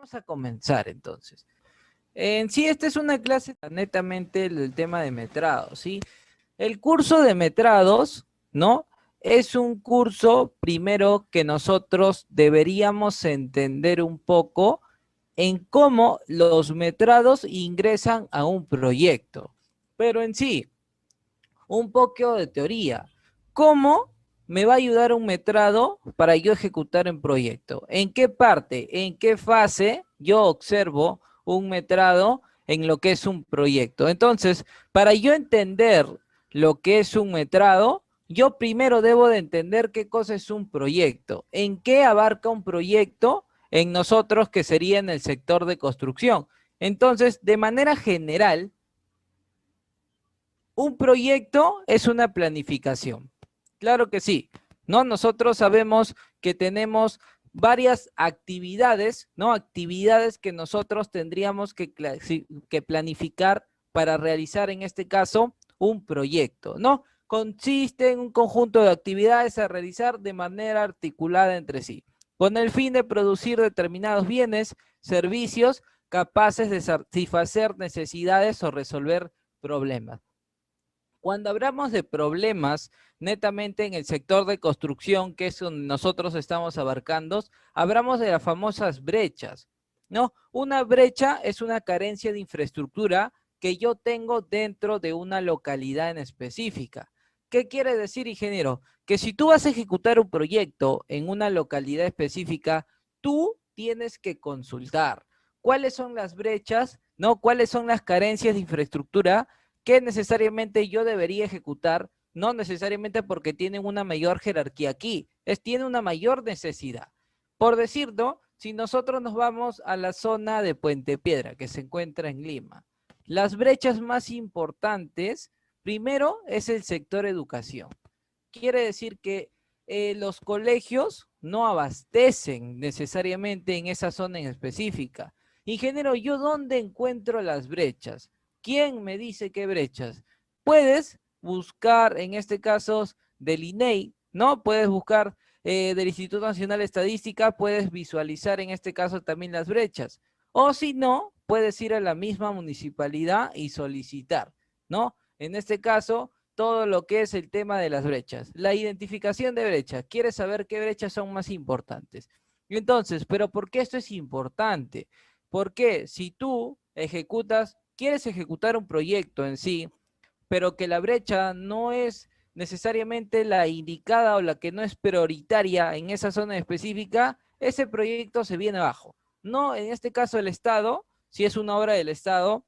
Vamos a comenzar entonces. En sí, esta es una clase netamente del tema de metrados, ¿sí? El curso de metrados, ¿no? Es un curso, primero, que nosotros deberíamos entender un poco en cómo los metrados ingresan a un proyecto. Pero en sí, un poco de teoría. ¿Cómo me va a ayudar un metrado para yo ejecutar un proyecto? ¿En qué parte, en qué fase yo observo un metrado en lo que es un proyecto? Entonces, para yo entender lo que es un metrado, yo primero debo de entender qué cosa es un proyecto, en qué abarca un proyecto en nosotros que sería en el sector de construcción. Entonces, de manera general, un proyecto es una planificación. Claro que sí, ¿no? Nosotros sabemos que tenemos varias actividades, ¿no? Actividades que nosotros tendríamos que planificar para realizar, en este caso, un proyecto, ¿no? Consiste en un conjunto de actividades a realizar de manera articulada entre sí, con el fin de producir determinados bienes, servicios capaces de satisfacer necesidades o resolver problemas. Cuando hablamos de problemas netamente en el sector de construcción, que es donde nosotros estamos abarcando, hablamos de las famosas brechas, ¿no? Una brecha es una carencia de infraestructura que yo tengo dentro de una localidad en específica. ¿Qué quiere decir, ingeniero? Que si tú vas a ejecutar un proyecto en una localidad específica, tú tienes que consultar cuáles son las brechas, ¿no? ¿Cuáles son las carencias de infraestructura que necesariamente yo debería ejecutar? No necesariamente porque tienen una mayor jerarquía aquí, tiene una mayor necesidad. Por decirlo, si nosotros nos vamos a la zona de Puente Piedra, que se encuentra en Lima, las brechas más importantes, primero es el sector educación. Quiere decir que los colegios no abastecen necesariamente en esa zona en específica. Ingeniero, ¿yo dónde encuentro las brechas? ¿Quién me dice qué brechas? Puedes buscar, en este caso, del INEI, ¿no? Puedes buscar del Instituto Nacional de Estadística, puedes visualizar en este caso también las brechas. O si no, puedes ir a la misma municipalidad y solicitar, ¿no? En este caso, todo lo que es el tema de las brechas. La identificación de brechas. ¿Quieres saber qué brechas son más importantes? Entonces, ¿pero por qué esto es importante? Porque si tú quieres ejecutar un proyecto en sí, pero que la brecha no es necesariamente la indicada o la que no es prioritaria en esa zona específica, ese proyecto se viene abajo. No, en este caso el Estado, si es una obra del Estado,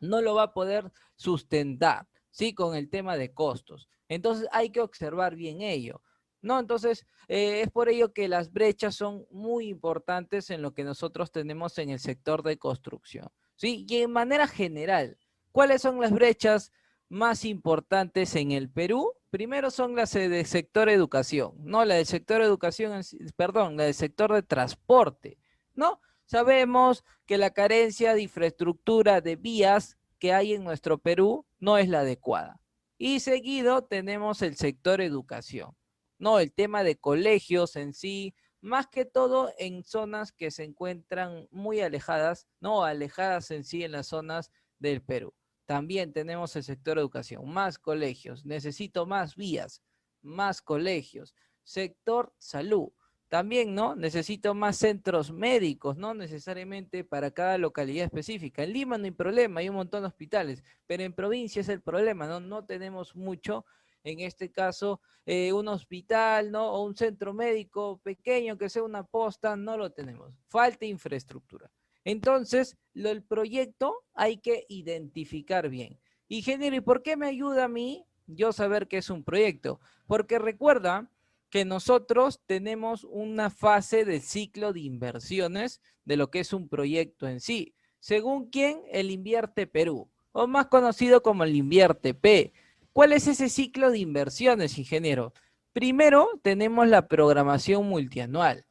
no lo va a poder sustentar, ¿sí? Con el tema de costos. Entonces hay que observar bien ello, ¿no? Entonces es por ello que las brechas son muy importantes en lo que nosotros tenemos en el sector de construcción, ¿sí? Y en manera general, ¿cuáles son las brechas más importantes en el Perú? Primero son las del sector educación, ¿no? La del sector educación, perdón, la del sector de transporte, ¿no? Sabemos que la carencia de infraestructura de vías que hay en nuestro Perú no es la adecuada. Y seguido tenemos el sector educación, ¿no? El tema de colegios en sí, más que todo en zonas que se encuentran muy alejadas, no alejadas en sí en las zonas del Perú. También tenemos el sector educación, más colegios, necesito más vías, más colegios, sector salud. También, ¿no? Necesito más centros médicos, no necesariamente para cada localidad específica. En Lima no hay problema, hay un montón de hospitales, pero en provincia es el problema, ¿no? No tenemos mucho, en este caso, un hospital, ¿no? O un centro médico pequeño que sea una posta, no lo tenemos. Falta infraestructura. Entonces, el proyecto hay que identificar bien. Ingeniero, ¿y por qué me ayuda a mí yo saber que es un proyecto? Porque recuerda que nosotros tenemos una fase de ciclo de inversiones de lo que es un proyecto en sí. ¿Según quién? El Invierte Perú, o más conocido como el Invierte P. ¿Cuál es ese ciclo de inversiones, ingeniero? Primero tenemos la programación multianual.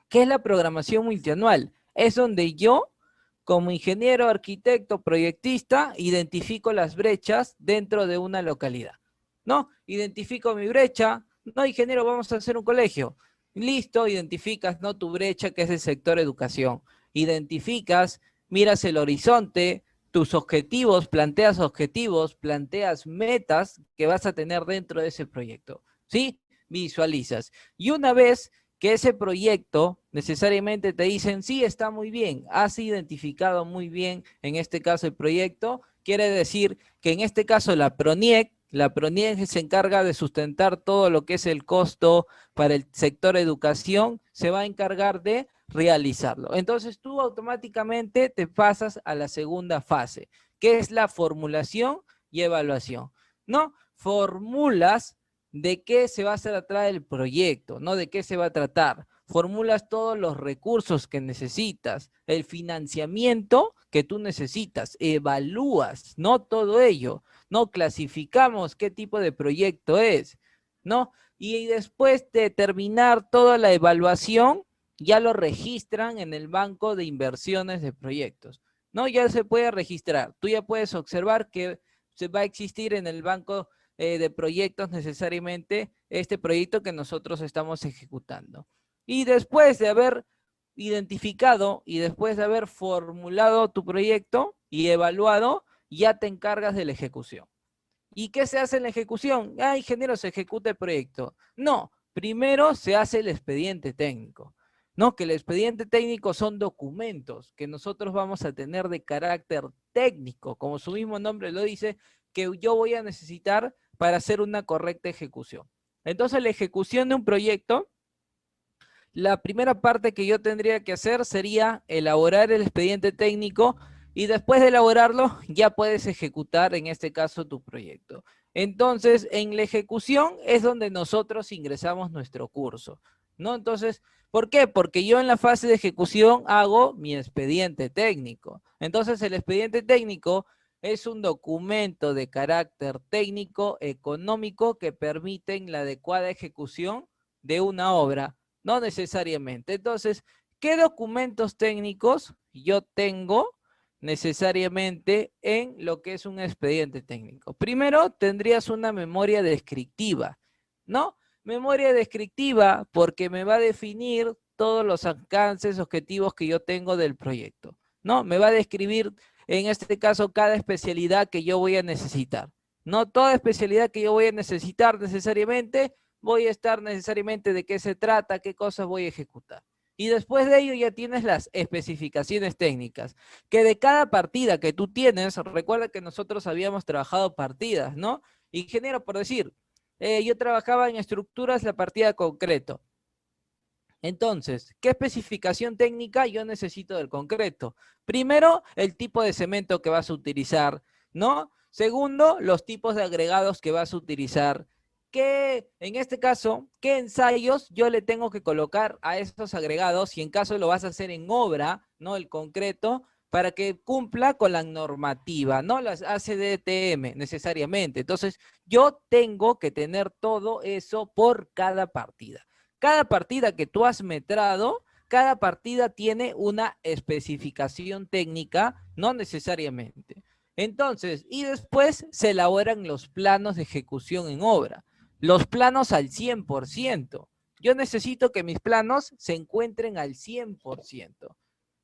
¿Qué es la programación multianual? Es donde yo, como ingeniero, arquitecto, proyectista, identifico las brechas dentro de una localidad. ¿No? Identifico mi brecha. No, ingeniero, vamos a hacer un colegio. Listo, identificas, ¿no?, tu brecha, que es el sector educación. Identificas, miras el horizonte, tus objetivos, planteas metas que vas a tener dentro de ese proyecto, ¿sí? Visualizas. Y una vez que ese proyecto necesariamente te dicen, sí, está muy bien, has identificado muy bien, en este caso el proyecto, quiere decir que en este caso la PRONIEC se encarga de sustentar todo lo que es el costo para el sector educación, se va a encargar de realizarlo. Entonces tú automáticamente te pasas a la segunda fase, que es la formulación y evaluación, ¿no? Formulas de qué se va a tratar el proyecto, ¿no? De qué se va a tratar. Formulas todos los recursos que necesitas, el financiamiento que tú necesitas, evalúas, ¿no? Todo ello, ¿no? Clasificamos qué tipo de proyecto es, ¿no? Y después de terminar toda la evaluación, ya lo registran en el banco de inversiones de proyectos, ¿no? Ya se puede registrar. Tú ya puedes observar que se va a existir en el banco de proyectos necesariamente este proyecto que nosotros estamos ejecutando. Y después de haber identificado y después de haber formulado tu proyecto y evaluado, ya te encargas de la ejecución. ¿Y qué se hace en la ejecución? Ah, ingeniero, se ejecuta el proyecto. No, primero se hace el expediente técnico. No, que el expediente técnico son documentos que nosotros vamos a tener de carácter técnico, como su mismo nombre lo dice, que yo voy a necesitar para hacer una correcta ejecución. Entonces, la ejecución de un proyecto, la primera parte que yo tendría que hacer sería elaborar el expediente técnico y después de elaborarlo ya puedes ejecutar en este caso tu proyecto. Entonces, en la ejecución es donde nosotros ingresamos nuestro curso, ¿no? Entonces, ¿por qué? Porque yo en la fase de ejecución hago mi expediente técnico. Entonces, el expediente técnico es un documento de carácter técnico, económico, que permiten la adecuada ejecución de una obra. No necesariamente. Entonces, ¿qué documentos técnicos yo tengo necesariamente en lo que es un expediente técnico? Primero, tendrías una memoria descriptiva, ¿no? Memoria descriptiva porque me va a definir todos los alcances, objetivos que yo tengo del proyecto, ¿no? Me va a describir, en este caso, cada especialidad que yo voy a necesitar. No toda especialidad que yo voy a necesitar necesariamente voy a estar necesariamente de qué se trata, qué cosas voy a ejecutar. Y después de ello ya tienes las especificaciones técnicas, que de cada partida que tú tienes, recuerda que nosotros habíamos trabajado partidas, ¿no? Ingeniero, por decir, yo trabajaba en estructuras la partida concreto. Entonces, ¿qué especificación técnica yo necesito del concreto? Primero, el tipo de cemento que vas a utilizar, ¿no? Segundo, los tipos de agregados que vas a utilizar. ¿Qué, en este caso, qué ensayos yo le tengo que colocar a esos agregados si en caso lo vas a hacer en obra, ¿no? El concreto, para que cumpla con la normativa, ¿no? Las ACDTM necesariamente. Entonces, yo tengo que tener todo eso por cada partida. Cada partida que tú has metrado, cada partida tiene una especificación técnica, no necesariamente. Entonces, y después se elaboran los planos de ejecución en obra. Los planos al 100%. Yo necesito que mis planos se encuentren al 100%.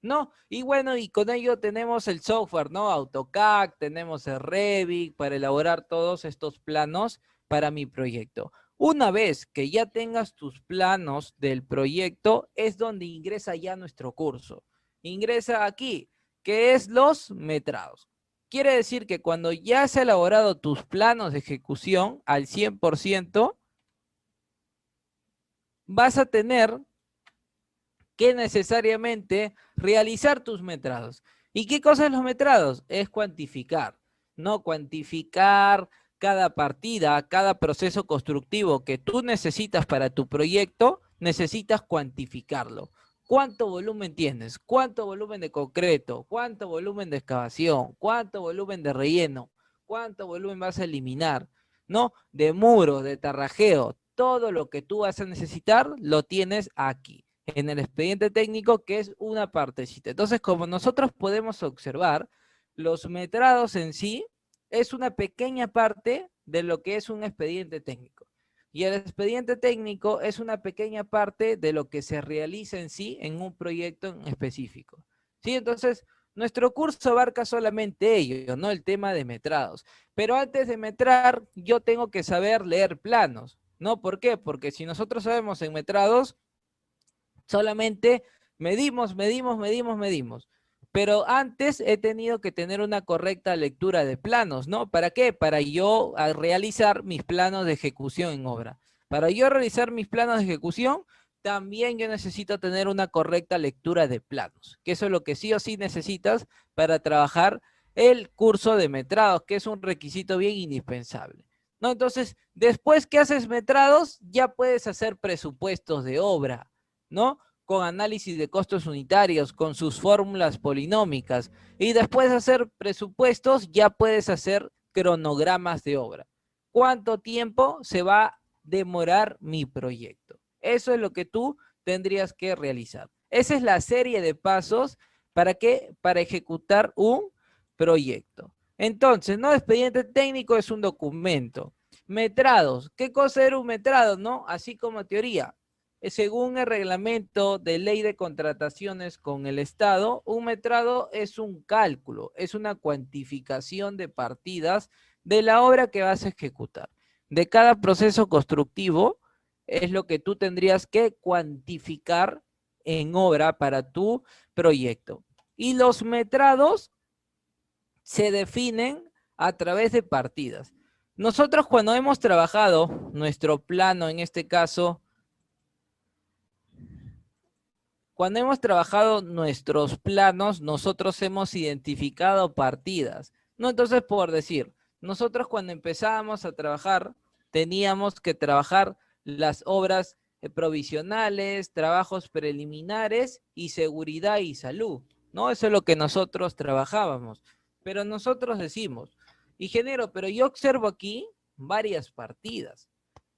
¿No? Y bueno, y con ello tenemos el software, ¿no? AutoCAD, tenemos el Revit para elaborar todos estos planos para mi proyecto. Una vez que ya tengas tus planos del proyecto, es donde ingresa ya nuestro curso. Ingresa aquí, que es los metrados. Quiere decir que cuando ya se han elaborado tus planos de ejecución al 100%, vas a tener que necesariamente realizar tus metrados. ¿Y qué cosa es los metrados? Es cuantificar, ¿no? Cuantificar cada partida, cada proceso constructivo que tú necesitas para tu proyecto, necesitas cuantificarlo. ¿Cuánto volumen tienes? ¿Cuánto volumen de concreto? ¿Cuánto volumen de excavación? ¿Cuánto volumen de relleno? ¿Cuánto volumen vas a eliminar? ¿No? De muro, de tarrajeo. Todo lo que tú vas a necesitar lo tienes aquí en el expediente técnico, que es una partecita. Entonces, como nosotros podemos observar, los metrados en sí es una pequeña parte de lo que es un expediente técnico. Y el expediente técnico es una pequeña parte de lo que se realiza en sí en un proyecto en específico. ¿Sí? Entonces, nuestro curso abarca solamente ello, ¿no? El tema de metrados. Pero antes de metrar, yo tengo que saber leer planos, ¿no? ¿Por qué? Porque si nosotros sabemos en metrados, solamente medimos. Pero antes he tenido que tener una correcta lectura de planos, ¿no? ¿Para qué? Para yo realizar mis planos de ejecución en obra. Para yo realizar mis planos de ejecución, también yo necesito tener una correcta lectura de planos, que eso es lo que sí o sí necesitas para trabajar el curso de metrados, que es un requisito bien indispensable. ¿No? Entonces, después que haces metrados, ya puedes hacer presupuestos de obra, ¿no? Con análisis de costos unitarios, con sus fórmulas polinómicas. Y después de hacer presupuestos, ya puedes hacer cronogramas de obra. ¿Cuánto tiempo se va a demorar mi proyecto? Eso es lo que tú tendrías que realizar. Esa es la serie de pasos para qué, para ejecutar un proyecto. Entonces, no, expediente técnico es un documento. Metrados, ¿qué cosa era un metrado? ¿No? Así como teoría. Según el reglamento de ley de contrataciones con el Estado, un metrado es un cálculo, es una cuantificación de partidas de la obra que vas a ejecutar. De cada proceso constructivo es lo que tú tendrías que cuantificar en obra para tu proyecto. Y los metrados se definen a través de partidas. Nosotros cuando hemos trabajado nuestro plano, en este caso, cuando hemos trabajado nuestros planos, nosotros hemos identificado partidas, ¿no? Entonces, por decir, nosotros cuando empezábamos a trabajar, teníamos que trabajar las obras provisionales, trabajos preliminares y seguridad y salud, ¿no? Eso es lo que nosotros trabajábamos. Pero nosotros decimos, ingeniero, pero yo observo aquí varias partidas,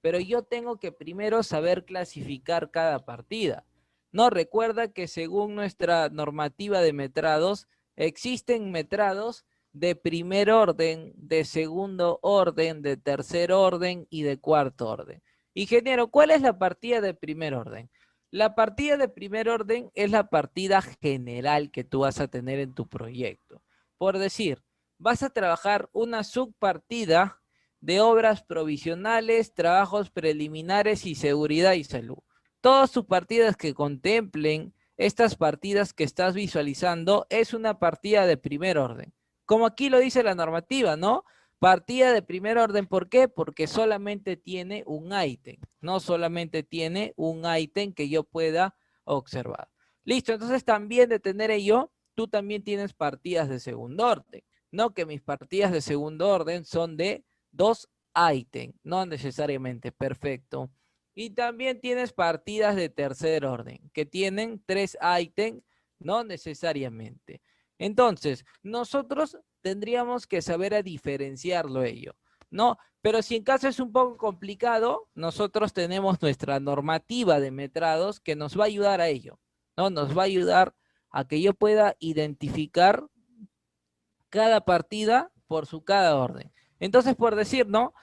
pero yo tengo que primero saber clasificar cada partida. No, recuerda que según nuestra normativa de metrados, existen metrados de primer orden, de segundo orden, de tercer orden y de cuarto orden. Ingeniero, ¿cuál es la partida de primer orden? La partida de primer orden es la partida general que tú vas a tener en tu proyecto. Por decir, vas a trabajar una subpartida de obras provisionales, trabajos preliminares y seguridad y salud. Todas sus partidas que contemplen estas partidas que estás visualizando es una partida de primer orden. Como aquí lo dice la normativa, ¿no? Partida de primer orden, ¿por qué? Porque solamente tiene un ítem, no solamente tiene un ítem que yo pueda observar. Listo, entonces también de tener ello, tú también tienes partidas de segundo orden, ¿no? Que mis partidas de segundo orden son de 2 ítems, no necesariamente, perfecto. Y también tienes partidas de tercer orden, que tienen 3 ítems, no necesariamente. Entonces, nosotros tendríamos que saber a diferenciarlo ello, ¿no? Pero si en caso es un poco complicado, nosotros tenemos nuestra normativa de metrados que nos va a ayudar a ello, ¿no? Nos va a ayudar a que yo pueda identificar cada partida por su cada orden. Entonces, por decir, ¿no?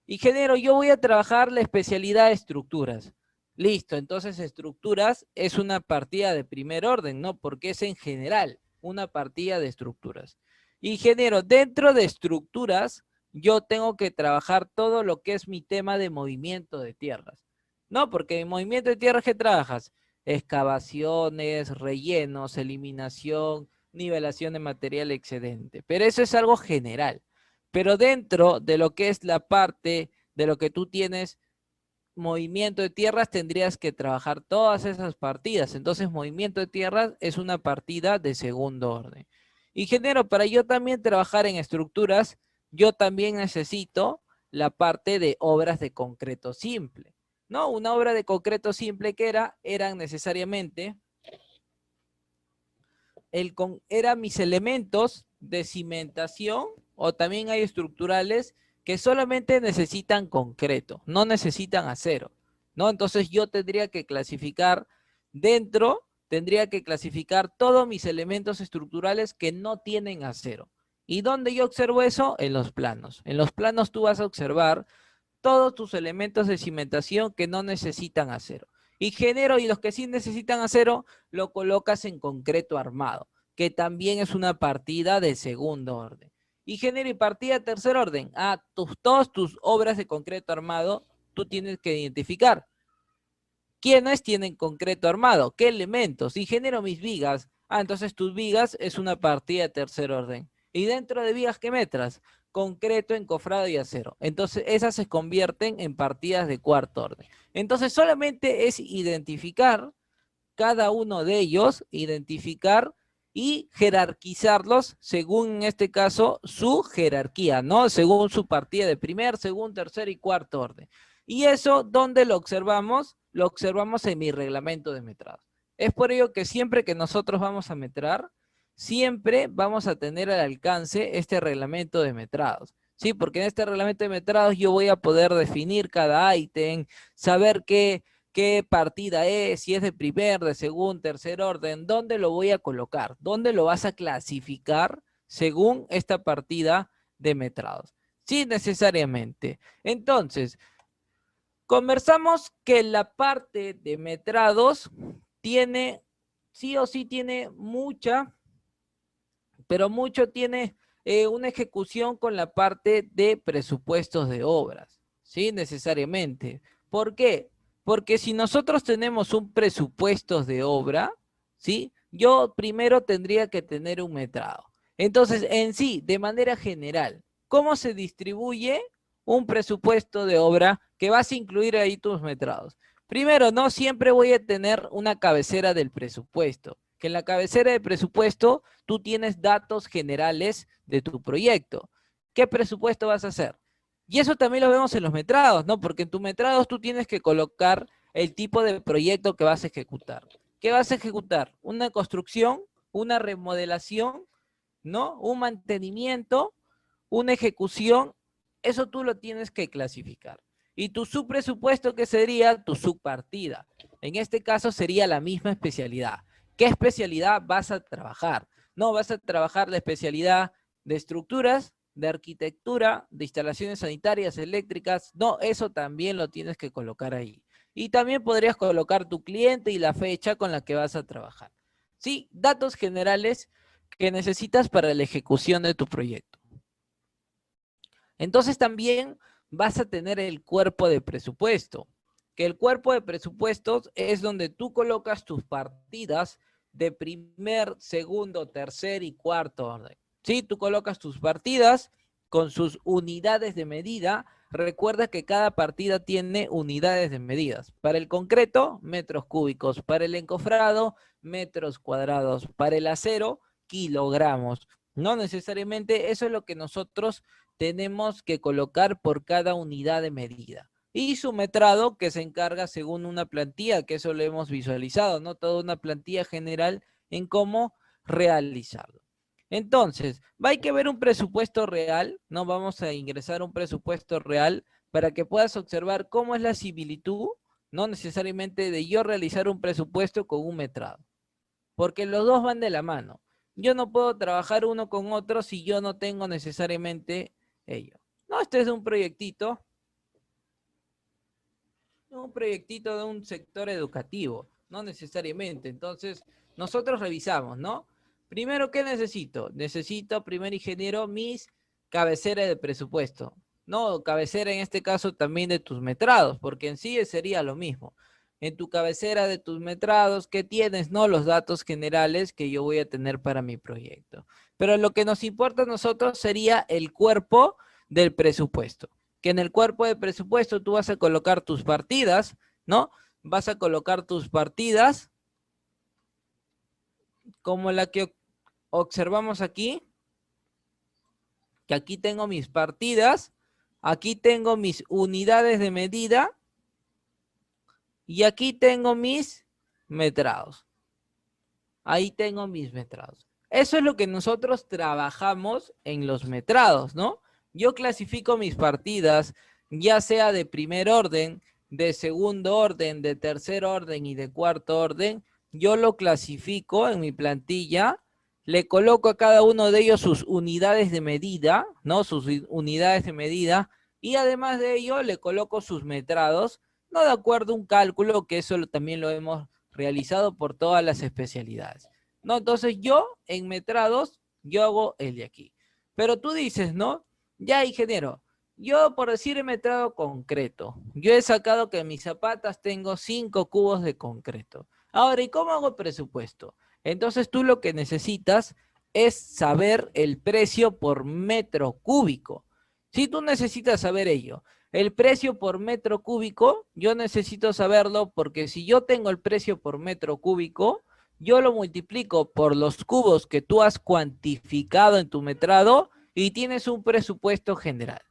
Ingeniero, yo voy a trabajar la especialidad de estructuras. Listo, entonces estructuras es una partida de primer orden, ¿no? Porque es en general una partida de estructuras. Ingeniero, dentro de estructuras, yo tengo que trabajar todo lo que es mi tema de movimiento de tierras. No, porque en movimiento de tierras, ¿qué trabajas? Excavaciones, rellenos, eliminación, nivelación de material excedente. Pero eso es algo general. Pero dentro de lo que es la parte de lo que tú tienes movimiento de tierras, tendrías que trabajar todas esas partidas. Entonces, movimiento de tierras es una partida de segundo orden. Ingeniero, para yo también trabajar en estructuras, yo también necesito la parte de obras de concreto simple. ¿No? Una obra de concreto simple que eran necesariamente eran mis elementos de cimentación, o también hay estructurales que solamente necesitan concreto, no necesitan acero, ¿no? Entonces yo tendría que clasificar tendría que clasificar todos mis elementos estructurales que no tienen acero. ¿Y dónde yo observo eso? En los planos. En los planos tú vas a observar todos tus elementos de cimentación que no necesitan acero. Ingeniero, y los que sí necesitan acero, lo colocas en concreto armado, que también es una partida de segundo orden. Ingeniero, y partida de tercer orden. Todas tus obras de concreto armado, tú tienes que identificar quiénes tienen concreto armado, qué elementos. Ingeniero, mis vigas. Entonces tus vigas es una partida de tercer orden. Y dentro de vigas, ¿qué metras? Concreto, encofrado y acero. Entonces esas se convierten en partidas de cuarto orden. Entonces solamente es identificar cada uno de ellos, identificar y jerarquizarlos según, en este caso, su jerarquía, ¿no? Según su partida de primer, segundo, tercer y cuarto orden. Y eso, ¿dónde lo observamos? Lo observamos en mi reglamento de metrados. Es por ello que siempre que nosotros vamos a metrar, siempre vamos a tener al alcance este reglamento de metrados. Sí, porque en este reglamento de metrados yo voy a poder definir cada ítem, saber qué partida es, si es de primer, de segundo, tercer orden, dónde lo voy a colocar, dónde lo vas a clasificar según esta partida de metrados. Sí, necesariamente. Entonces, conversamos que la parte de metrados tiene, sí o sí tiene mucha, pero mucho tiene una ejecución con la parte de presupuestos de obras, ¿sí? Necesariamente. ¿Por qué? Porque si nosotros tenemos un presupuesto de obra, ¿sí? Yo primero tendría que tener un metrado. Entonces, en sí, de manera general, ¿cómo se distribuye un presupuesto de obra que vas a incluir ahí tus metrados? Primero, no siempre voy a tener una cabecera del presupuesto, que en la cabecera de presupuesto tú tienes datos generales de tu proyecto. ¿Qué presupuesto vas a hacer? Y eso también lo vemos en los metrados, ¿no? Porque en tus metrados tú tienes que colocar el tipo de proyecto que vas a ejecutar. ¿Qué vas a ejecutar? Una construcción, una remodelación, ¿no? Un mantenimiento, una ejecución. Eso tú lo tienes que clasificar. Y tu subpresupuesto, que sería tu subpartida. En este caso sería la misma especialidad. ¿Qué especialidad vas a trabajar? No, vas a trabajar la especialidad de estructuras, de arquitectura, de instalaciones sanitarias, eléctricas. No, eso también lo tienes que colocar ahí. Y también podrías colocar tu cliente y la fecha con la que vas a trabajar. Sí, datos generales que necesitas para la ejecución de tu proyecto. Entonces también vas a tener el cuerpo de presupuesto, que el cuerpo de presupuestos es donde tú colocas tus partidas de primer, segundo, tercer y cuarto orden. Sí, tú colocas tus partidas con sus unidades de medida. Recuerda que cada partida tiene unidades de medidas. Para el concreto, metros cúbicos. Para el encofrado, metros cuadrados. Para el acero, kilogramos. No necesariamente eso es lo que nosotros tenemos que colocar por cada unidad de medida. Y su metrado, que se encarga según una plantilla, que eso lo hemos visualizado, ¿no? Toda una plantilla general en cómo realizarlo. Entonces, hay que ver un presupuesto real, ¿no? Vamos a ingresar un presupuesto real para que puedas observar cómo es la similitud, no necesariamente de yo realizar un presupuesto con un metrado, porque los dos van de la mano. Yo no puedo trabajar uno con otro si yo no tengo necesariamente ello. No, este es un proyectito de un sector educativo, no necesariamente. Entonces, nosotros revisamos, ¿no? Primero, ¿qué necesito? Necesito, primer ingeniero, mis cabeceras de presupuesto. No, cabecera en este caso también de tus metrados, porque en sí sería lo mismo. En tu cabecera de tus metrados, ¿qué tienes? No, los datos generales que yo voy a tener para mi proyecto. Pero lo que nos importa a nosotros sería el cuerpo del presupuesto, que en el cuerpo de presupuesto tú vas a colocar tus partidas, ¿no? Vas a colocar tus partidas como la que observamos aquí, que aquí tengo mis partidas, aquí tengo mis unidades de medida y aquí tengo mis metrados. Ahí tengo mis metrados. Eso es lo que nosotros trabajamos en los metrados, ¿no? Yo clasifico mis partidas, ya sea de primer orden, de segundo orden, de tercer orden y de cuarto orden. Yo lo clasifico en mi plantilla, le coloco a cada uno de ellos sus unidades de medida, ¿no? Sus unidades de medida, Y además de ello, le coloco sus metrados, no de acuerdo a un cálculo, que eso también lo hemos realizado por todas las especialidades. ¿No? Entonces yo, en metrados, yo hago el de aquí. Pero tú dices, ¿no? Ya, ingeniero, yo por decir he metrado concreto, yo he sacado que en mis zapatas tengo 5 cubos de concreto. Ahora, ¿y cómo hago presupuesto? Entonces tú lo que necesitas es saber el precio por metro cúbico. Si tú necesitas saber ello, el precio por metro cúbico, yo necesito saberlo porque si yo tengo el precio por metro cúbico, yo lo multiplico por los cubos que tú has cuantificado en tu metrado y tienes un presupuesto general.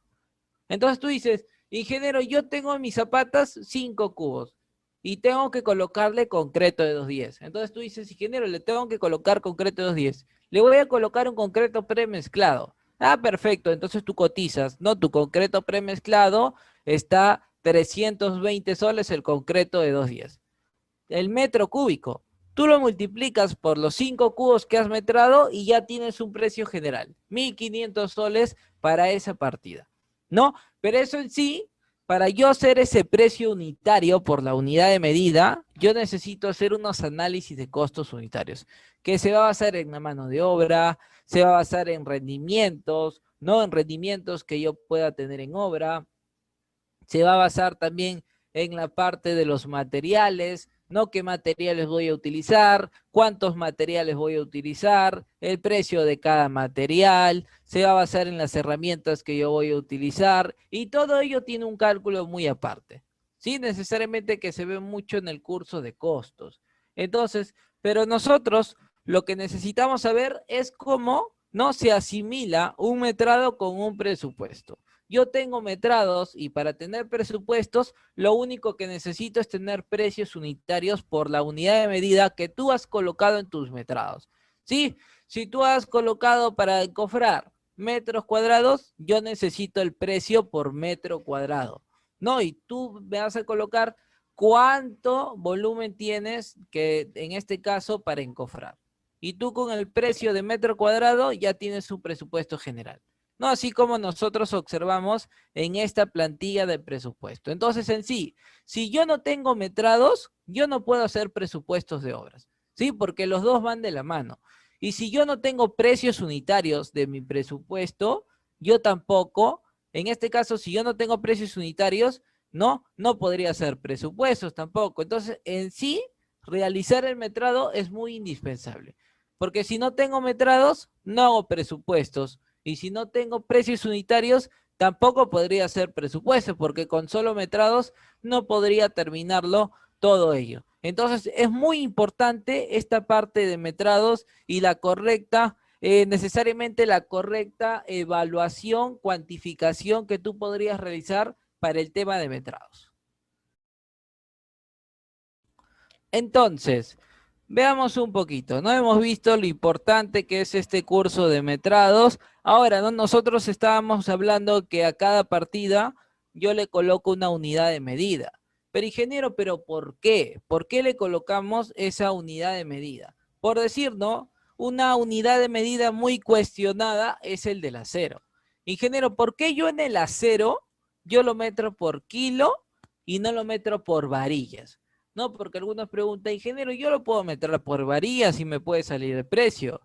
Entonces tú dices, ingeniero, yo tengo en mis zapatas 5 cubos y tengo que colocarle concreto de 210. Entonces tú dices, ingeniero, le tengo que colocar concreto de 210. Le voy a colocar un concreto premezclado. Ah, perfecto. Entonces tú cotizas, ¿no? Tu concreto premezclado está 320 soles el concreto de 210. El metro cúbico. Tú lo multiplicas por los 5 cubos que has metrado y ya tienes un precio general. 1.500 soles para esa partida. ¿No? Pero eso en sí, para yo hacer ese precio unitario por la unidad de medida, yo necesito hacer unos análisis de costos unitarios, que se va a basar en la mano de obra, se va a basar en rendimientos, no en rendimientos que yo pueda tener en obra, se va a basar también en la parte de los materiales, ¿no? ¿Qué materiales voy a utilizar? ¿Cuántos materiales voy a utilizar? El precio de cada material, se va a basar en las herramientas que yo voy a utilizar y todo ello tiene un cálculo muy aparte. Sí, necesariamente que se ve mucho en el curso de costos. Entonces, pero nosotros lo que necesitamos saber es cómo no se asimila un metrado con un presupuesto. Yo tengo metrados y para tener presupuestos, lo único que necesito es tener precios unitarios por la unidad de medida que tú has colocado en tus metrados. ¿Sí? Si tú has colocado para encofrar metros cuadrados, yo necesito el precio por metro cuadrado. No, y tú me vas a colocar cuánto volumen tienes que en este caso para encofrar. Y tú con el precio de metro cuadrado ya tienes un presupuesto general. ¿No? Así como nosotros observamos en esta plantilla de presupuesto. Entonces, en sí, si yo no tengo metrados, yo no puedo hacer presupuestos de obras, ¿sí? Porque los dos van de la mano. Y si yo no tengo precios unitarios de mi presupuesto, yo tampoco, en este caso, si yo no tengo precios unitarios, no podría hacer presupuestos tampoco. Entonces, en sí, realizar el metrado es muy indispensable. Porque si no tengo metrados, no hago presupuestos. Y si no tengo precios unitarios, tampoco podría hacer presupuesto, porque con solo metrados no podría terminarlo todo ello. Entonces, es muy importante esta parte de metrados y la correcta, necesariamente la correcta evaluación, cuantificación que tú podrías realizar para el tema de metrados. Entonces, veamos un poquito, ¿no? Hemos visto lo importante que es este curso de metrados. Ahora, ¿no? Nosotros estábamos hablando que a cada partida yo le coloco una unidad de medida. Pero ingeniero, ¿pero por qué? ¿Por qué le colocamos esa unidad de medida? Por decir, ¿no? Una unidad de medida muy cuestionada es el del acero. Ingeniero, ¿por qué yo en el acero yo lo metro por kilo y no lo metro por varillas? No, porque algunos preguntan, ingeniero, yo lo puedo meter por varillas y me puede salir el precio.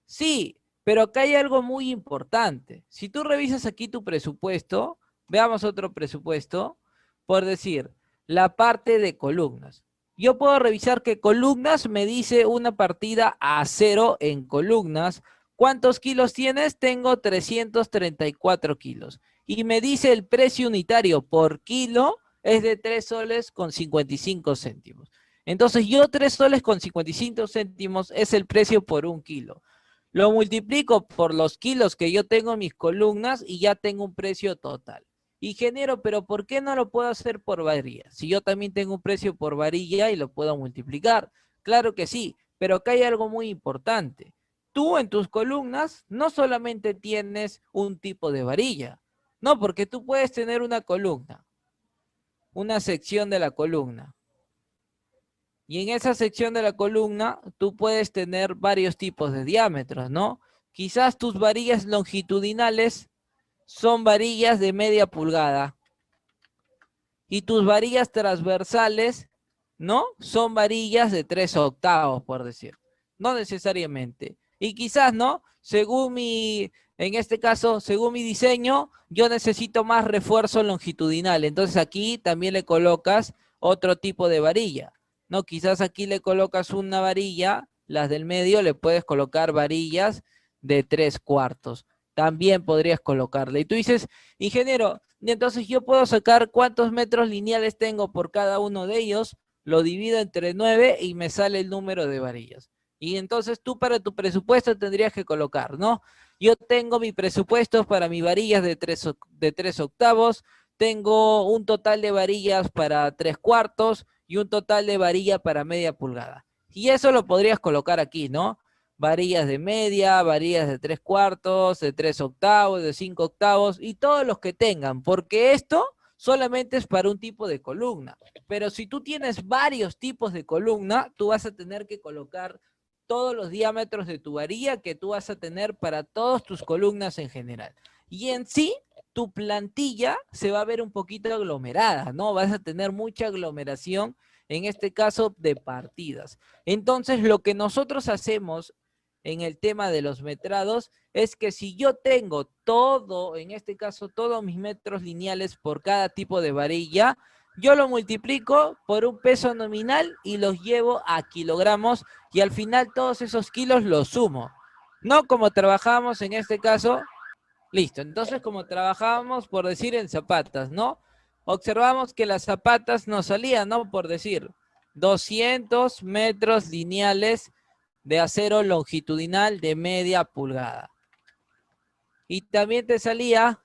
Sí, pero acá hay algo muy importante. Si tú revisas aquí tu presupuesto, veamos otro presupuesto, por decir, la parte de columnas. Yo puedo revisar que columnas me dice una partida a cero en columnas. ¿Cuántos kilos tienes? Tengo 334 kilos. Y me dice el precio unitario por kilo es de 3 soles con 55 céntimos. Entonces yo 3 soles con 55 céntimos es el precio por un kilo. Lo multiplico por los kilos que yo tengo en mis columnas y ya tengo un precio total. Ingeniero, pero ¿por qué no lo puedo hacer por varilla? Si yo también tengo un precio por varilla y lo puedo multiplicar. Claro que sí, pero acá hay algo muy importante. Tú en tus columnas no solamente tienes un tipo de varilla, no, porque tú puedes tener una columna, una sección de la columna. Y en esa sección de la columna tú puedes tener varios tipos de diámetros, ¿no? Quizás tus varillas longitudinales son varillas de media pulgada. Y tus varillas transversales, ¿no? Son varillas de 3/8, por decir. No necesariamente. Y quizás, ¿no? En este caso, según mi diseño, yo necesito más refuerzo longitudinal. Entonces aquí también le colocas otro tipo de varilla, ¿no? Quizás aquí le colocas una varilla, las del medio le puedes colocar varillas de 3/4. También podrías colocarle. Y tú dices, ingeniero, y entonces yo puedo sacar cuántos metros lineales tengo por cada uno de ellos, lo divido entre 9 y me sale el número de varillas. Y entonces tú para tu presupuesto tendrías que colocar, ¿no? Yo tengo mi presupuesto para mis varillas de 3/8, tengo un total de varillas para 3/4 y un total de varilla para media pulgada. Y eso lo podrías colocar aquí, ¿no? Varillas de media, varillas de 3/4, de 3/8, de 5/8 y todos los que tengan, porque esto solamente es para un tipo de columna. Pero si tú tienes varios tipos de columna, tú vas a tener que colocar todos los diámetros de tu varilla que tú vas a tener para todas tus columnas en general. Y en sí, tu plantilla se va a ver un poquito aglomerada, ¿no? Vas a tener mucha aglomeración, en este caso de partidas. Entonces, lo que nosotros hacemos en el tema de los metrados es que si yo tengo todo, en este caso todos mis metros lineales por cada tipo de varilla, yo lo multiplico por un peso nominal y los llevo a kilogramos y al final todos esos kilos los sumo. No como trabajamos en este caso, listo. Entonces como trabajábamos por decir en zapatas, ¿no? Observamos que las zapatas nos salían, ¿no? Por decir 200 metros lineales de acero longitudinal de media pulgada. Y también te salía,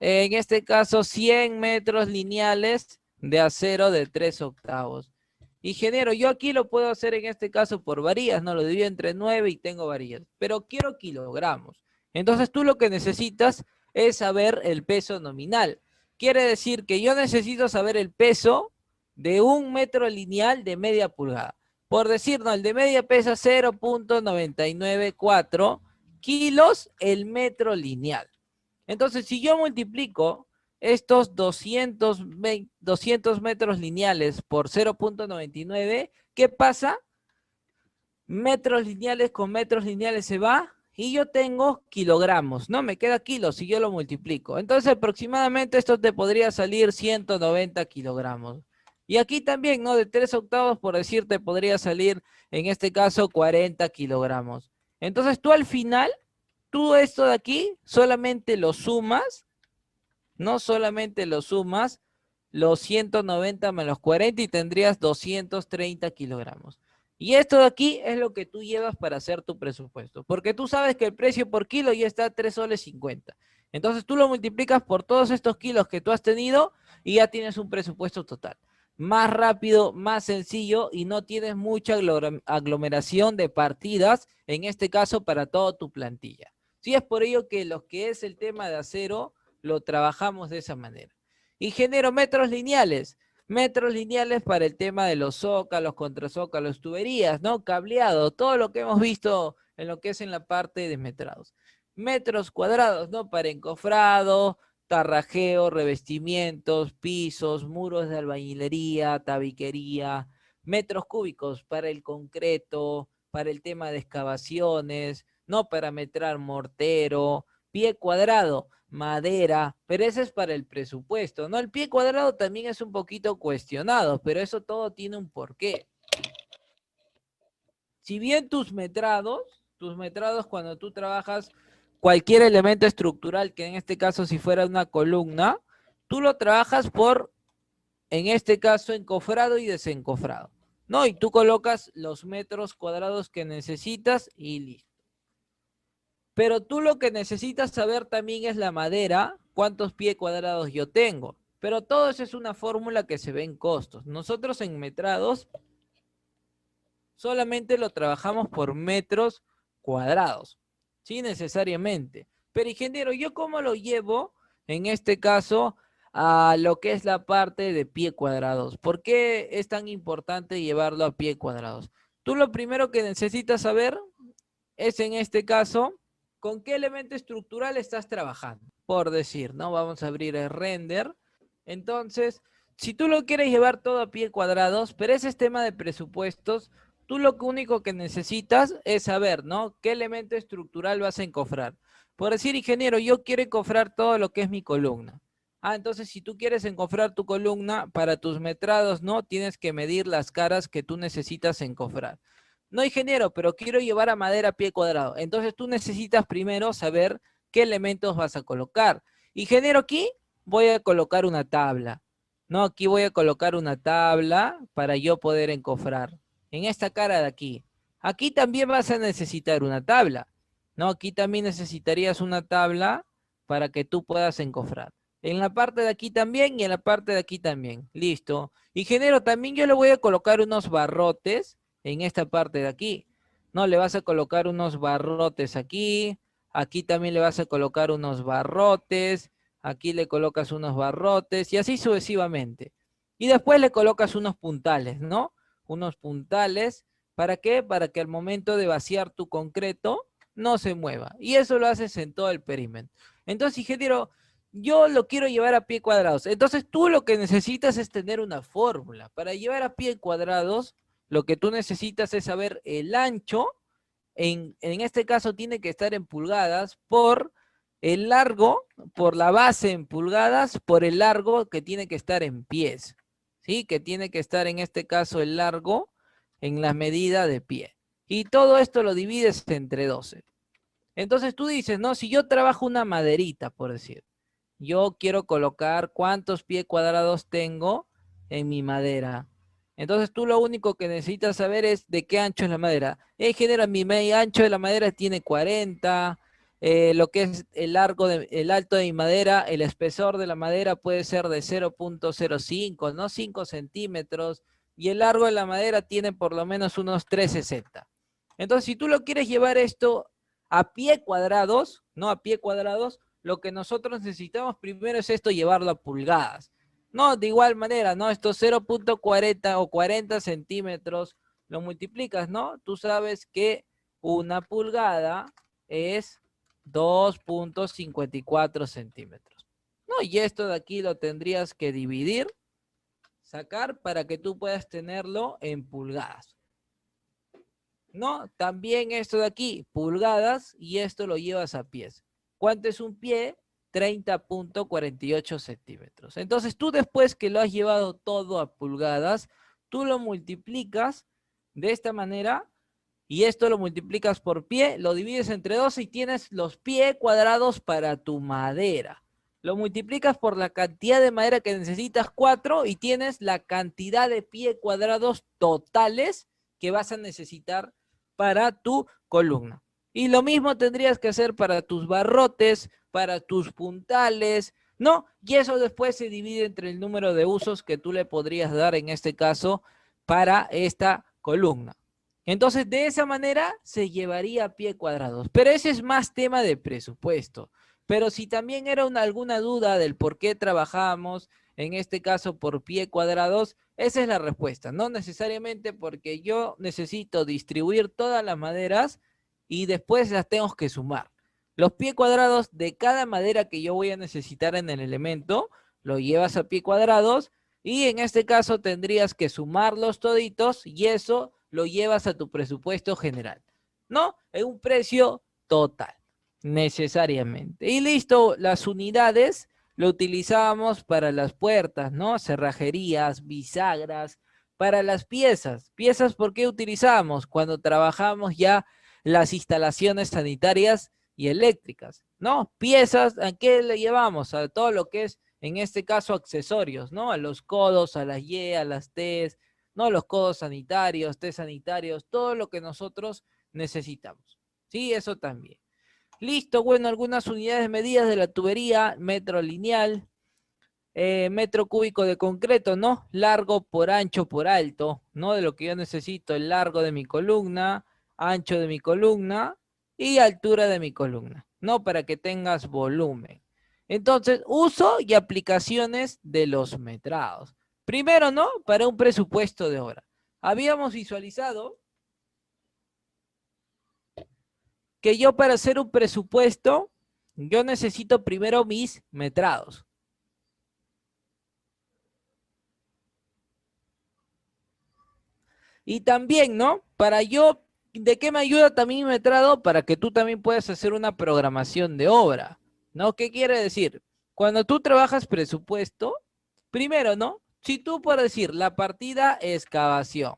en este caso, 100 metros lineales de acero de 3/8. Ingeniero, yo aquí lo puedo hacer en este caso por varillas, ¿no? Lo divido entre 9 y tengo varillas, pero quiero kilogramos. Entonces tú lo que necesitas es saber el peso nominal. Quiere decir que yo necesito saber el peso de un metro lineal de media pulgada. Por decir, no, el de media pesa 0.994 kilos el metro lineal. Entonces, si yo multiplico estos 200 metros lineales por 0.99, ¿qué pasa? Metros lineales con metros lineales se va y yo tengo kilogramos, ¿no? Me queda kilos si yo lo multiplico. Entonces, aproximadamente esto te podría salir 190 kilogramos. Y aquí también, ¿no? De 3/8, por decirte, podría salir, en este caso, 40 kilogramos. Entonces, tú al final, tú esto de aquí, solamente lo sumas, no solamente lo sumas, los 190 más los 40 y tendrías 230 kilogramos. Y esto de aquí es lo que tú llevas para hacer tu presupuesto, porque tú sabes que el precio por kilo ya está a 3,50 soles. Entonces tú lo multiplicas por todos estos kilos que tú has tenido y ya tienes un presupuesto total. Más rápido, más sencillo y no tienes mucha aglomeración de partidas, en este caso para toda tu plantilla. Sí, es por ello que lo que es el tema de acero lo trabajamos de esa manera. Y genero metros lineales para el tema de los zócalos, contrazócalos, tuberías, ¿no? Cableado, todo lo que hemos visto en lo que es en la parte de metrados. Metros cuadrados, ¿no? Para encofrado, tarrajeo, revestimientos, pisos, muros de albañilería, tabiquería, metros cúbicos para el concreto, para el tema de excavaciones, no para metrar mortero, pie cuadrado, madera, pero ese es para el presupuesto, ¿no? El pie cuadrado también es un poquito cuestionado, pero eso todo tiene un porqué. Si bien tus metrados cuando tú trabajas cualquier elemento estructural, que en este caso si fuera una columna, tú lo trabajas por, en este caso, encofrado y desencofrado, ¿no? Y tú colocas los metros cuadrados que necesitas y listo. Pero tú lo que necesitas saber también es la madera, cuántos pies cuadrados yo tengo. Pero todo eso es una fórmula que se ve en costos. Nosotros en metrados solamente lo trabajamos por metros cuadrados, sí, necesariamente. Pero ingeniero, ¿yo cómo lo llevo, en este caso, a lo que es la parte de pie cuadrados? ¿Por qué es tan importante llevarlo a pie cuadrados? Tú lo primero que necesitas saber es, en este caso, ¿con qué elemento estructural estás trabajando? Por decir, ¿no? Vamos a abrir el render. Entonces, si tú lo quieres llevar todo a pie cuadrados, pero ese es tema de presupuestos, tú lo único que necesitas es saber, ¿no? ¿Qué elemento estructural vas a encofrar? Por decir, ingeniero, yo quiero encofrar todo lo que es mi columna. Ah, entonces si tú quieres encofrar tu columna para tus metrados, ¿no? Tienes que medir las caras que tú necesitas encofrar. No, ingeniero, pero quiero llevar a madera a pie cuadrado. Entonces tú necesitas primero saber qué elementos vas a colocar. Ingeniero, aquí voy a colocar una tabla. No, aquí voy a colocar una tabla para yo poder encofrar. En esta cara de aquí. Aquí también vas a necesitar una tabla. No, aquí también necesitarías una tabla para que tú puedas encofrar. En la parte de aquí también y en la parte de aquí también. Listo. Ingeniero, también yo le voy a colocar unos barrotes en esta parte de aquí. No, le vas a colocar unos barrotes aquí. Aquí también le vas a colocar unos barrotes. Aquí le colocas unos barrotes y así sucesivamente. Y después le colocas unos puntales, ¿no? Unos puntales. ¿Para qué? Para que al momento de vaciar tu concreto no se mueva. Y eso lo haces en todo el perímetro. Entonces, ingeniero, yo lo quiero llevar a pie cuadrados. Entonces tú lo que necesitas es tener una fórmula. Para llevar a pie cuadrados, lo que tú necesitas es saber el ancho. En este caso tiene que estar en pulgadas por el largo, por la base en pulgadas, por el largo que tiene que estar en pies. ¿Sí? Que tiene que estar en este caso el largo en la medida de pie. Y todo esto lo divides entre 12. Entonces tú dices, no, si yo trabajo una maderita, por decir, yo quiero colocar cuántos pies cuadrados tengo en mi madera. Entonces tú lo único que necesitas saber es de qué ancho es la madera. Genera mi ancho de la madera tiene 40, lo que es el alto de mi madera, el espesor de la madera puede ser de 0.05, ¿no? 5 centímetros, y el largo de la madera tiene por lo menos unos 360. Entonces, si tú lo quieres llevar esto a pie cuadrados, ¿no? A pie cuadrados, lo que nosotros necesitamos primero es esto, llevarlo a pulgadas. No, de igual manera, ¿no? Estos 0.40 o 40 centímetros lo multiplicas, ¿no? Tú sabes que una pulgada es 2.54 centímetros. ¿No? Y esto de aquí lo tendrías que dividir, sacar para que tú puedas tenerlo en pulgadas. ¿No? También esto de aquí, pulgadas, y esto lo llevas a pies. ¿Cuánto es un pie? 30.48 centímetros. Entonces tú después que lo has llevado todo a pulgadas, tú lo multiplicas de esta manera y esto lo multiplicas por pie, lo divides entre 12 y tienes los pies cuadrados para tu madera. Lo multiplicas por la cantidad de madera que necesitas, 4, y tienes la cantidad de pies cuadrados totales que vas a necesitar para tu columna. Y lo mismo tendrías que hacer para tus barrotes, para tus puntales, ¿no? Y eso después se divide entre el número de usos que tú le podrías dar, en este caso, para esta columna. Entonces, de esa manera se llevaría a pie cuadrados. Pero ese es más tema de presupuesto. Pero si también era alguna duda del por qué trabajamos, en este caso por pie cuadrados, esa es la respuesta. No necesariamente porque yo necesito distribuir todas las maderas y después las tengo que sumar. Los pie cuadrados de cada madera que yo voy a necesitar en el elemento, lo llevas a pie cuadrados y en este caso tendrías que sumarlos toditos y eso lo llevas a tu presupuesto general, ¿no? En un precio total, necesariamente. Y listo, las unidades lo utilizábamos para las puertas, ¿no? Cerrajerías, bisagras, para las piezas. ¿Piezas por qué utilizamos? Cuando trabajamos ya las instalaciones sanitarias y eléctricas, ¿no? Piezas, ¿a qué le llevamos? A todo lo que es, en este caso, accesorios, ¿no? A los codos, a las Y, a las Ts, ¿no? Los codos sanitarios, test sanitarios, todo lo que nosotros necesitamos. Sí, eso también. Listo, bueno, algunas unidades medidas de la tubería, metro lineal, metro cúbico de concreto, ¿no? Largo por ancho por alto, ¿no? De lo que yo necesito, el largo de mi columna, ancho de mi columna y altura de mi columna, ¿no? Para que tengas volumen. Entonces, uso y aplicaciones de los metrados. Primero, ¿no? Para un presupuesto de obra. Habíamos visualizado que yo para hacer un presupuesto, yo necesito primero mis metrados. Y también, ¿no? Para yo, ¿de qué me ayuda también mi metrado? Para que tú también puedas hacer una programación de obra, ¿no? ¿Qué quiere decir? Cuando tú trabajas presupuesto, primero, ¿no? Si tú por decir la partida excavación,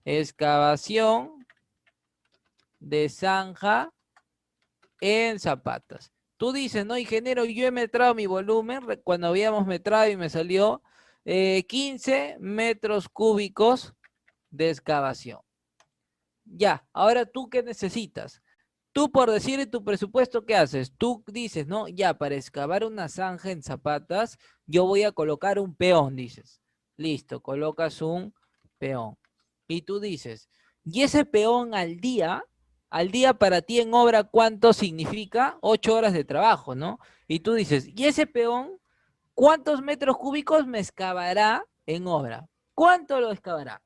excavación de zanja en zapatas. Tú dices, no, ingeniero, yo he metrado mi volumen, cuando habíamos metrado y me salió 15 metros cúbicos de excavación. Ya, ahora tú qué necesitas. Tú por decir en tu presupuesto, ¿qué haces? Tú dices, no, ya, para excavar una zanja en zapatas, yo voy a colocar un peón, dices. Listo, colocas un peón. Y tú dices, y ese peón al día para ti en obra, ¿cuánto significa? 8 horas de trabajo, ¿no? Y tú dices, y ese peón, ¿cuántos metros cúbicos me excavará en obra? ¿Cuánto lo excavará?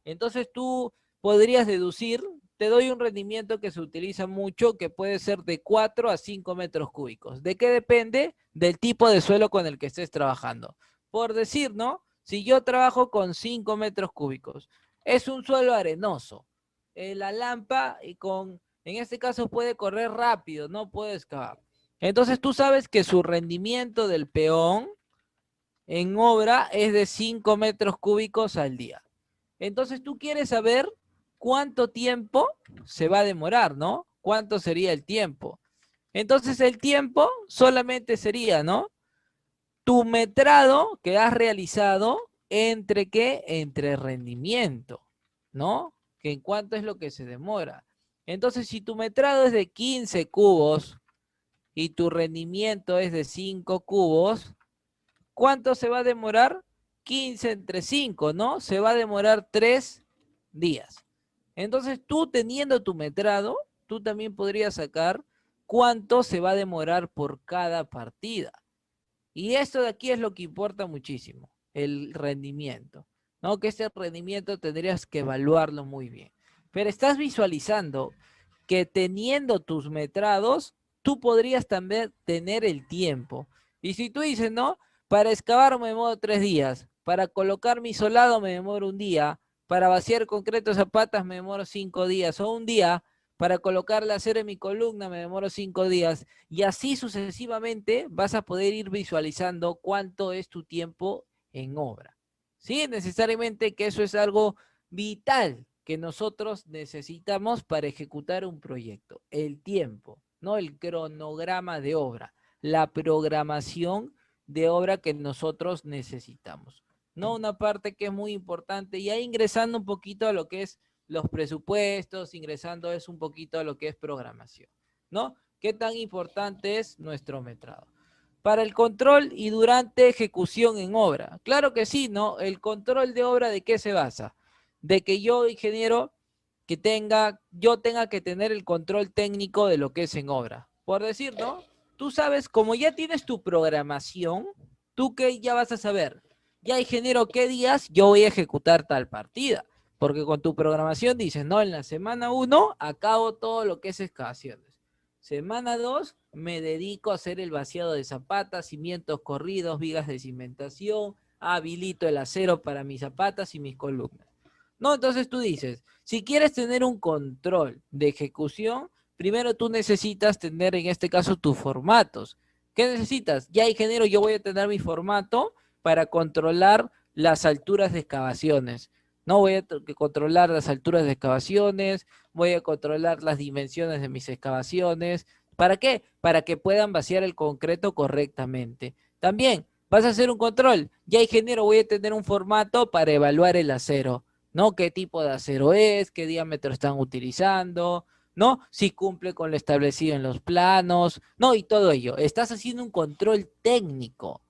Entonces tú podrías deducir, te doy un rendimiento que se utiliza mucho, que puede ser de 4 a 5 metros cúbicos. ¿De qué depende? Del tipo de suelo con el que estés trabajando. Por decir, ¿no? Si yo trabajo con 5 metros cúbicos, es un suelo arenoso. La lampa, en este caso puede correr rápido, no puede excavar. Entonces tú sabes que su rendimiento del peón en obra es de 5 metros cúbicos al día. Entonces tú quieres saber cuánto tiempo se va a demorar, ¿no? ¿Cuánto sería el tiempo? Entonces el tiempo solamente sería, ¿no? Tu metrado que has realizado entre qué? Entre rendimiento, ¿no? Que en cuánto es lo que se demora. Entonces si tu metrado es de 15 cubos y tu rendimiento es de 5 cubos, ¿cuánto se va a demorar? 15 entre 5, ¿no? Se va a demorar 3 días. Entonces tú teniendo tu metrado, tú también podrías sacar cuánto se va a demorar por cada partida. Y esto de aquí es lo que importa muchísimo, el rendimiento, ¿no? Que ese rendimiento tendrías que evaluarlo muy bien. Pero estás visualizando que teniendo tus metrados, tú podrías también tener el tiempo. Y si tú dices, no, para excavar me demoro 3 días, para colocar mi solado me demoro un día, para vaciar concreto zapatas me demoro 5 días, o un día, para colocar la acero en mi columna me demoro 5 días, y así sucesivamente vas a poder ir visualizando cuánto es tu tiempo en obra. Sí, necesariamente que eso es algo vital que nosotros necesitamos para ejecutar un proyecto. El tiempo, ¿no? El cronograma de obra, la programación de obra que nosotros necesitamos. ¿No? Una parte que es muy importante, y ahí ingresando un poquito a lo que es los presupuestos, ingresando es un poquito a lo que es programación, ¿no? ¿Qué tan importante es nuestro metrado? Para el control y durante ejecución en obra. Claro que sí, ¿no? El control de obra, ¿de qué se basa? De que yo, ingeniero, yo tenga que tener el control técnico de lo que es en obra. Por decir, ¿no? Tú sabes, como ya tienes tu programación, tú que ya vas a saber, ya ingeniero, qué días yo voy a ejecutar tal partida. Porque con tu programación dices, no, en la semana 1 acabo todo lo que es excavaciones. Semana 2 me dedico a hacer el vaciado de zapatas, cimientos corridos, vigas de cimentación, habilito el acero para mis zapatas y mis columnas. No, entonces tú dices, si quieres tener un control de ejecución, primero tú necesitas tener en este caso tus formatos. ¿Qué necesitas? Ya, ingeniero, yo voy a tener mi formato para controlar las alturas de excavaciones. No voy a controlar las alturas de excavaciones, voy a controlar las dimensiones de mis excavaciones. ¿Para qué? Para que puedan vaciar el concreto correctamente. También vas a hacer un control. Ya, ingeniero, voy a tener un formato para evaluar el acero. ¿No? ¿Qué tipo de acero es? ¿Qué diámetro están utilizando? ¿No? Si cumple con lo establecido en los planos, ¿no? Y todo ello. Estás haciendo un control técnico.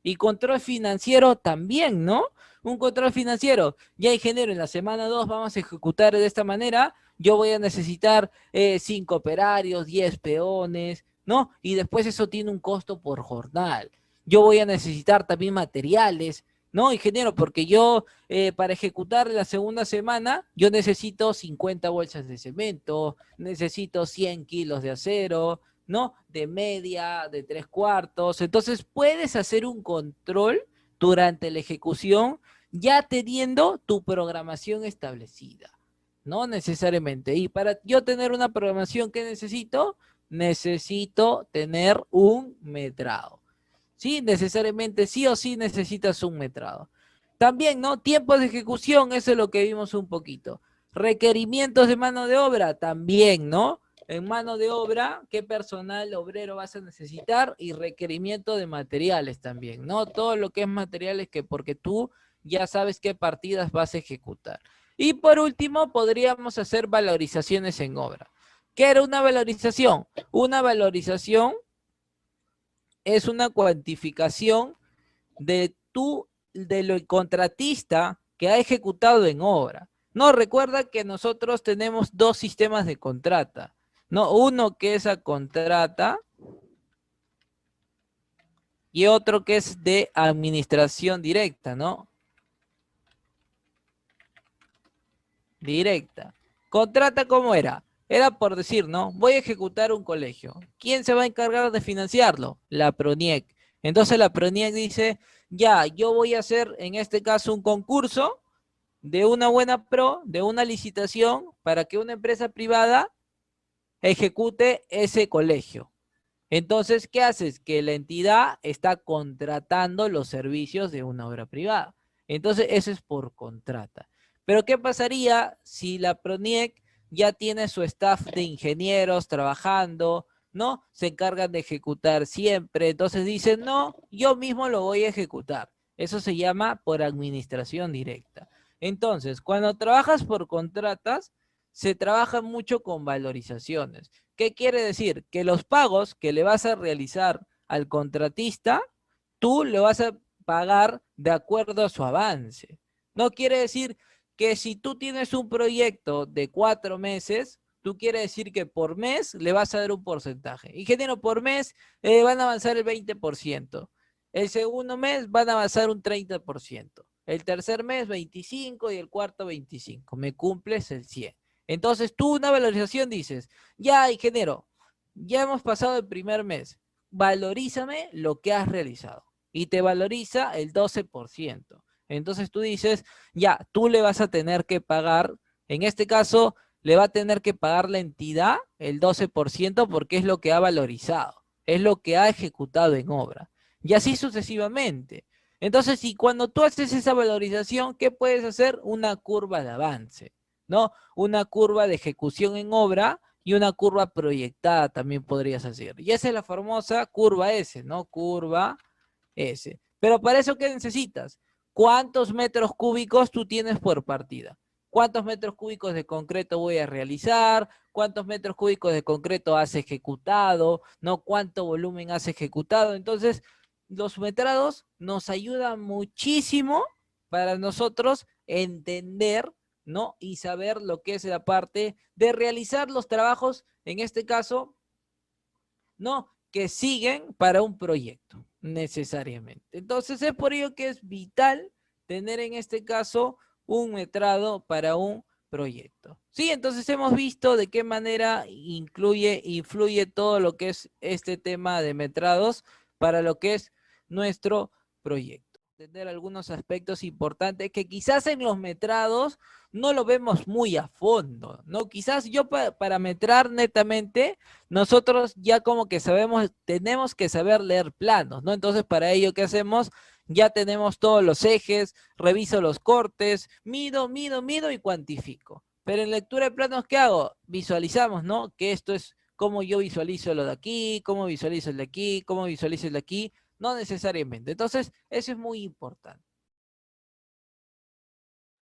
Y control financiero también, ¿no? Un control financiero. Ya, ingeniero, en la semana 2 vamos a ejecutar de esta manera. Yo voy a necesitar 5 operarios, 10 peones, ¿no? Y después eso tiene un costo por jornal. Yo voy a necesitar también materiales. No, ingeniero, porque yo para ejecutar la segunda semana, yo necesito 50 bolsas de cemento, necesito 100 kilos de acero, ¿no? De media, de tres cuartos. Entonces puedes hacer un control durante la ejecución ya teniendo tu programación establecida. No necesariamente. Y para yo tener una programación, ¿qué necesito? Necesito tener un metrado. Sí, necesariamente, sí o sí necesitas un metrado. También, ¿no? Tiempos de ejecución, eso es lo que vimos un poquito. Requerimientos de mano de obra, también, ¿no? En mano de obra, ¿qué personal obrero vas a necesitar? Y requerimiento de materiales también, ¿no? Todo lo que es materiales que porque tú ya sabes qué partidas vas a ejecutar. Y por último, podríamos hacer valorizaciones en obra. ¿Qué era una valorización? Una valorización es una cuantificación de lo contratista que ha ejecutado en obra. No, recuerda que nosotros tenemos dos sistemas de contrata, ¿no? Uno que es a contrata y otro que es de administración directa, ¿no? Directa. Contrata, ¿cómo era? Era por decir, ¿no? Voy a ejecutar un colegio. ¿Quién se va a encargar de financiarlo? La PRONIEC. Entonces la PRONIEC dice, ya, yo voy a hacer en este caso un concurso de una buena de una licitación para que una empresa privada ejecute ese colegio. Entonces, ¿qué haces? Que la entidad está contratando los servicios de una obra privada. Entonces, eso es por contrata. Pero, ¿qué pasaría si la PRONIEC ya tiene su staff de ingenieros trabajando, ¿no? Se encargan de ejecutar siempre. Entonces dicen, no, yo mismo lo voy a ejecutar. Eso se llama por administración directa. Entonces, cuando trabajas por contratas, se trabaja mucho con valorizaciones. ¿Qué quiere decir? Que los pagos que le vas a realizar al contratista, tú le vas a pagar de acuerdo a su avance. No quiere decir que si tú tienes un proyecto de 4 meses, tú quiere decir que por mes le vas a dar un porcentaje. Ingeniero, por mes van a avanzar el 20%. El segundo mes van a avanzar un 30%. El tercer mes 25% y el cuarto 25%. Me cumples el 100%. Entonces tú una valorización dices, ya ingeniero, ya hemos pasado el primer mes, valorízame lo que has realizado. Y te valoriza el 12%. Entonces tú dices, ya, tú le vas a tener que pagar, en este caso, le va a tener que pagar la entidad el 12% porque es lo que ha valorizado, es lo que ha ejecutado en obra. Y así sucesivamente. Entonces, y cuando tú haces esa valorización, ¿qué puedes hacer? Una curva de avance, ¿no? Una curva de ejecución en obra y una curva proyectada también podrías hacer. Y esa es la famosa curva S, ¿no? Curva S. Pero para eso, ¿qué necesitas? ¿Cuántos metros cúbicos tú tienes por partida? ¿Cuántos metros cúbicos de concreto voy a realizar? ¿Cuántos metros cúbicos de concreto has ejecutado? ¿No? ¿Cuánto volumen has ejecutado? Entonces, los metrados nos ayudan muchísimo para nosotros entender, ¿no? Y saber lo que es la parte de realizar los trabajos, en este caso, ¿no? Que siguen para un proyecto, necesariamente. Entonces es por ello que es vital tener en este caso un metrado para un proyecto. Sí, entonces hemos visto de qué manera influye todo lo que es este tema de metrados para lo que es nuestro proyecto. Entender algunos aspectos importantes que quizás en los metrados no lo vemos muy a fondo, ¿no? Quizás yo para metrar netamente, nosotros ya como que sabemos, tenemos que saber leer planos, ¿no? Entonces para ello, ¿qué hacemos? Ya tenemos todos los ejes, reviso los cortes, mido y cuantifico. Pero en lectura de planos, ¿qué hago? Visualizamos, ¿no? Que esto es cómo yo visualizo lo de aquí, cómo visualizo el de aquí, cómo visualizo el de aquí, no necesariamente. Entonces, eso es muy importante.